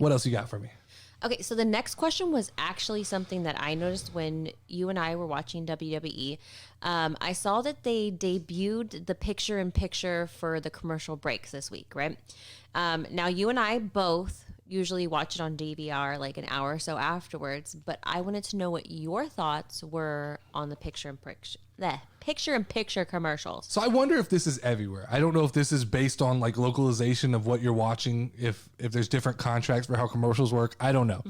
What else you got for me? Okay, so the next question was actually something that I noticed when you and I were watching WWE. I saw that they debuted the picture-in-picture for the commercial breaks this week, right? Now, you and I both usually watch it on DVR like an hour or so afterwards, but I wanted to know what your thoughts were on the picture-in-picture commercials. So I wonder if this is everywhere. I don't know if this is based on like localization of what you're watching, if there's different contracts for how commercials work. I don't know.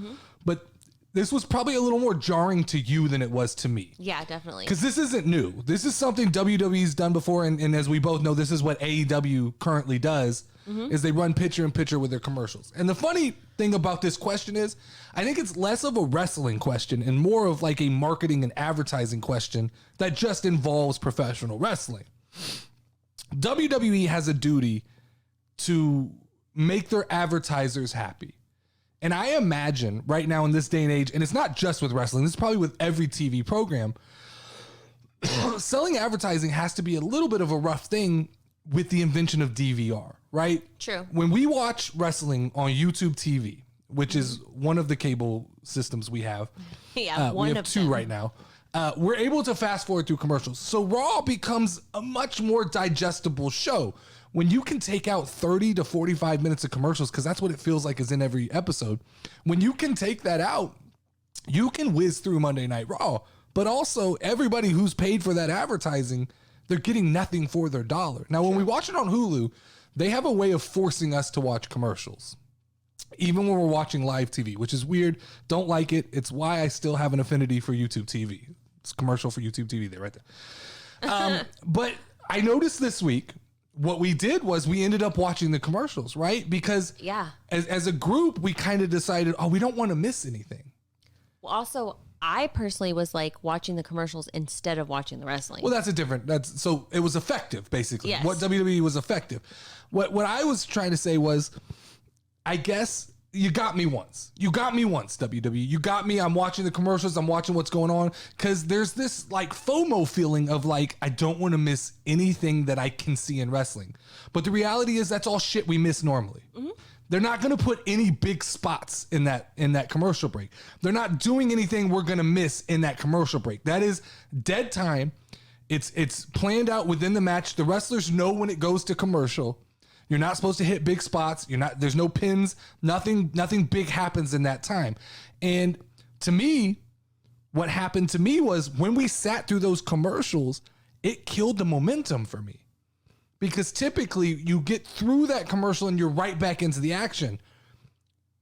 But this was probably a little more jarring to you than it was to me. Yeah, definitely. Because this isn't new. This is something WWE's done before, and as we both know, this is what AEW currently does, is they run picture-in-picture with their commercials. And the funny thing about this question is, I think it's less of a wrestling question and more of like a marketing and advertising question that just involves professional wrestling. WWE has a duty to make their advertisers happy. And I imagine right now in this day and age, and it's not just with wrestling, this is probably with every TV program, selling advertising has to be a little bit of a rough thing with the invention of DVR, right? True. When we watch wrestling on YouTube TV, which is one of the cable systems we have, Yeah, we have two right now, we're able to fast forward through commercials. So Raw becomes a much more digestible show. When you can take out 30 to 45 minutes of commercials, because that's what it feels like is in every episode, when you can take that out, you can whiz through Monday Night Raw. But also, everybody who's paid for that advertising, they're getting nothing for their dollar. Now, when we watch it on Hulu, they have a way of forcing us to watch commercials, even when we're watching live TV, which is weird. Don't like it. It's why I still have an affinity for YouTube TV. It's commercial for YouTube TV there, right there. But I noticed this week, what we did was we ended up watching the commercials, right? Because as a group, we kind of decided, we don't want to miss anything. Well, also, I personally was like watching the commercials instead of watching the wrestling. Well, so it was effective, basically. Yes. What WWE was effective. What I was trying to say was, I guess you got me once. You got me once, WWE. You got me. I'm watching the commercials. I'm watching what's going on. Because there's this like FOMO feeling of like, I don't want to miss anything that I can see in wrestling. But the reality is that's all shit we miss normally. They're not going to put any big spots in that commercial break. They're not doing anything we're going to miss in that commercial break. That is dead time. It's planned out within the match. The wrestlers know when it goes to commercial. You're not supposed to hit big spots. There's no pins. Nothing big happens in that time. And to me, what happened to me was when we sat through those commercials, it killed the momentum for me. Because typically you get through that commercial and you're right back into the action.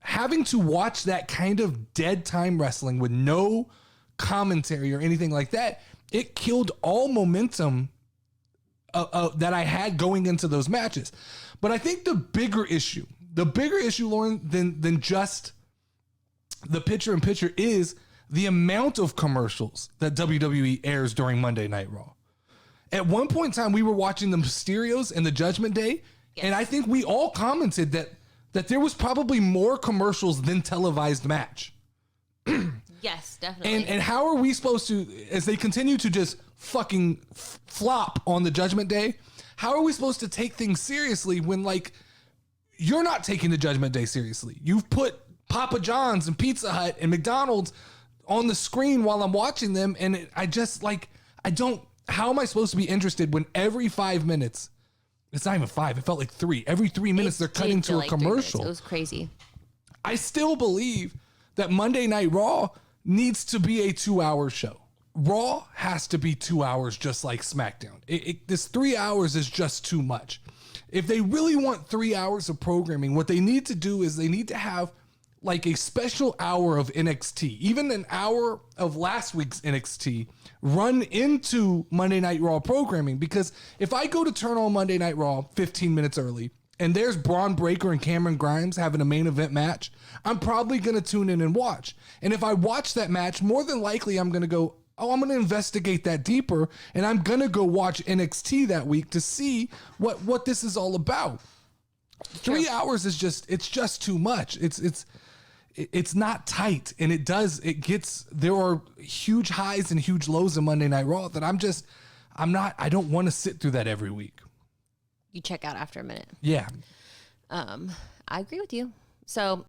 Having to watch that kind of dead time wrestling with no commentary or anything like that, it killed all momentum that I had going into those matches. But I think the bigger issue, Lauren, than just the picture-in-picture is the amount of commercials that WWE airs during Monday Night Raw. At one point in time, we were watching the Mysterios and the Judgment Day, and I think we all commented that there was probably more commercials than televised match. Yes, definitely. And how are we supposed to, as they continue to just fucking flop on the Judgment Day, how are we supposed to take things seriously when, like, you're not taking the Judgment Day seriously? You've put Papa John's and Pizza Hut and McDonald's on the screen while I'm watching them, and how am I supposed to be interested when every 5 minutes, it's not even 5, it felt like 3, every 3 minutes they're cutting to a commercial. It was crazy. I still believe that Monday Night Raw needs to be a 2-hour show. Raw has to be 2 hours, just like SmackDown. This 3 hours is just too much. If they really want 3 hours of programming, what they need to do is they need to have like a special hour of NXT, even an hour of last week's NXT run into Monday Night Raw programming. Because if I go to turn on Monday Night Raw 15 minutes early and there's Braun Breaker and Cameron Grimes having a main event match, I'm probably going to tune in and watch. And if I watch that match, more than likely I'm going to go, I'm going to investigate that deeper, and I'm going to go watch NXT that week to see what this is all about. 3 hours is just too much. It's not tight, and there are huge highs and huge lows in Monday Night Raw that I don't want to sit through that every week. You check out after a minute. Yeah. I agree with you. So